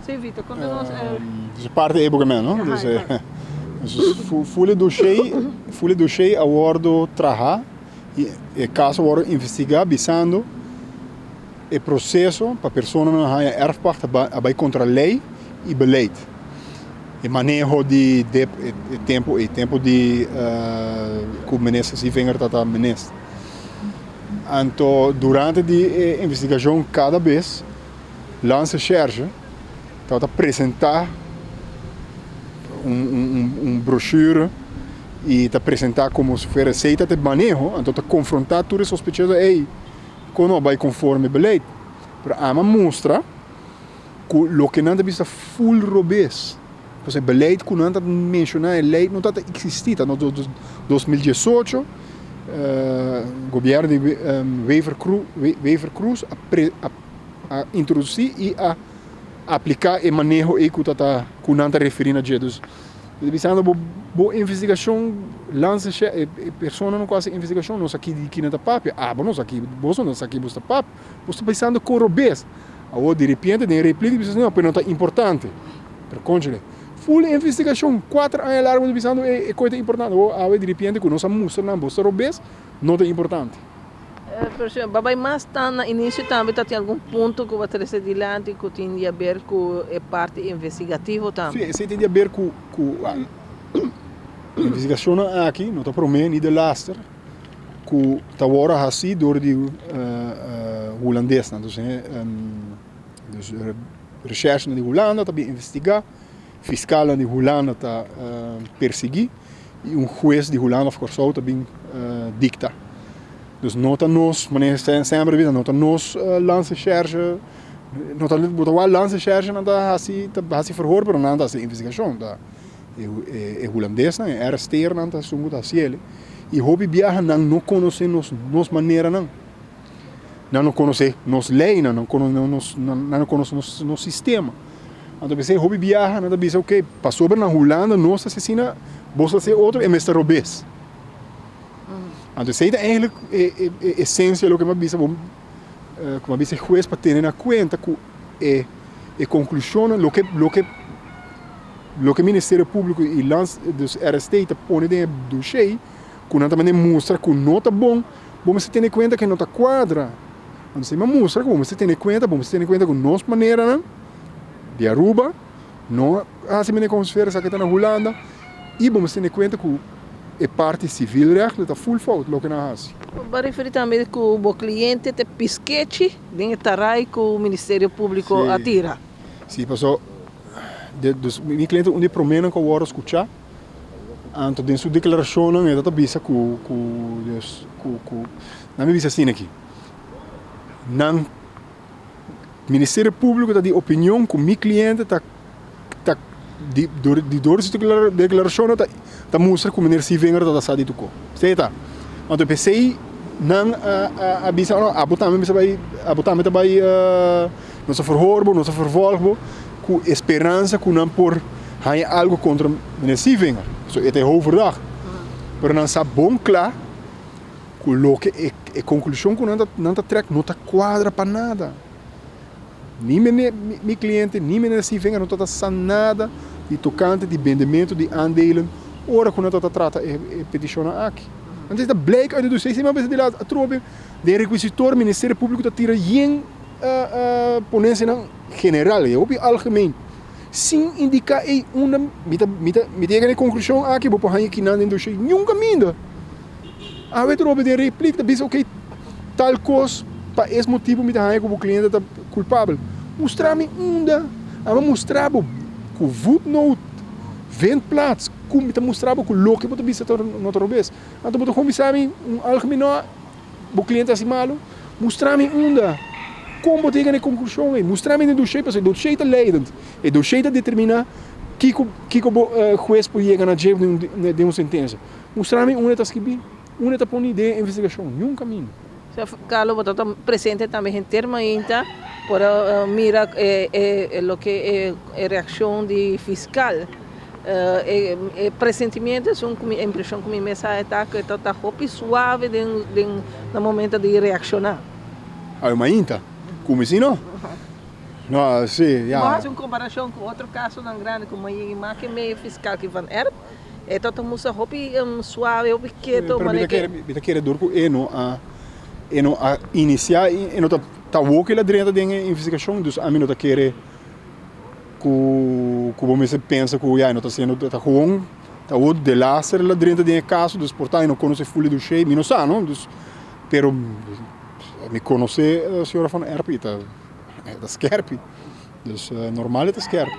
Sim, Vitor, conta-nos. Dus parte época mesmo, não? Fulha do cheio a ordo trabalhar e caso ordo investigar bisando o processo para a pessoa não ganhar erfpacht vai contra a lei e beleid. E manejo de tempo de que o ministro se venga a ministro. Então, durante a investigação, cada vez, lança charge, para apresentar brochure e apresentar como se fosse receita de manejo, então confrontar todos os sospechosos, quando vai conforme o beleid. Para mostrar que o que não é full robês. O beleid que não mencionar a lei não existe. No 2018, o governo de Wever Cruz introduzir e aplicar o manejo que não está referindo a Jesus. Pensando boa investigação, lança a pessoa não faz investigação, nós aqui não está papo, nós aqui está papo, você pensando com robês. De repente, de repente, você não está importante. Para congelar. Full investigação, 4 anos largo, pensando é coisa importante. De repente, quando nós mostramos que robês, não é importante. Babai mas está no início também tem algum ponto que vai trazer adiante que tem a ver com a parte investigativa também. Sim, tem a ver com a investigação aqui, não está para mim, nem de laster, que está agora assim door de holandês, dus recherche de Holanda está bem investigar, fiscal de Holanda está perseguir e juiz de Holanda of course está bem dicta. Dus nota nos, meneer sempre weer, nota nos lança charge, nota wel lança charge, nada assim verhoor, pero nada assim investigação, da é holandês, né, arresteer, nada sungo da cielo, e hobby viaja não conhece nos maneira não conhece nos lei, não conhece nos sistema. Então pensei hobby viaja, nada bisa ok, passou na Holanda, nós assassina, você ser outro é mestre robês. Então, isso é eigenlijk a essência do que eu disse, como eu disse, o juiz para ter em conta que a conclusão, o que o Ministério Público e os RST põem dentro do cheio, que não também mostra que não está bom, vamos ter em conta que não está quadra. Então, se mostra que vamos ter em conta que nossa maneira de Aruba, não assim como se faz aqui na Holanda, e vamos ter em conta que a parte civil está full fout, lo que não faz. Para referir também que o cliente tem pisquete dentro da RAI que o Ministério Público atira. Sim, passou. Meu cliente onde promena que eu vou escutar, então dentro sua declaração ele está bisa não me bisa assim aqui. Não Ministério Público está de opinião que o meu cliente está de sua declaração está mostra que o menino se venga da sala de tuco. Certo? Então pensei não a bisa não abotamente vai nossa verhoor, nossa vervolg, com esperança que não por ganhar algo contra o menino se venga. Isso é overdag. Mas não sabe bom claro que a conclusão que não está trek não está quadra para nada. Nem meu cliente, nem meu se venga não está fazendo nada de tocante de vendimento de aandelen. Ora quando está trata a petição aqui. Então está bleek uit de dossier, mas de lá a trobe de requisitor Ministério Público está tira geen ponência general, é o algemeen. Sem indicar uma me conclusão aqui, vou pôr aqui não dossier nenhum caminho. A ver trobe de replica, diz ok tal coisa para esse motivo me dá que o cliente está culpável. Mostrar-me mostrar que o footnote vem plaats, como te mostrava que o local que você não está robês. Então você começar algemeen o cliente assim malo, mostrar-me como tem a conclusão, mostrar-me o dossiê, porque o dossiê está leidend, o dossiê está determinar que o juiz pode chegar na jeito de uma sentença. Mostrar-me onde está escrito, onde está pondo de investigação, nenhum caminho. Carlos, você está presente também em termos para mirar o que é a reação de fiscal. Pressentimento é a impressão que me mensagem está que está suave no momento de reaccionar. Mas ainda, como assim não? No, sim, ja. Mas uma comparação com outro caso tão grande como a imagem meio fiscal que van erp, é todo mundo hopi suave, hopi quieto, Pero bita querer dor com eno a iniciar e não tá woke lá dentro da investigação, dus a mim não tá querer que você pensa que já não tá sendo tá gewoon tá o de laser lá dentro do caso, dus portanto não conhece fully do cheio, não sabe, não, dus pero me conhece a senhora van Erp, tá scherp, dus normaal é scherp.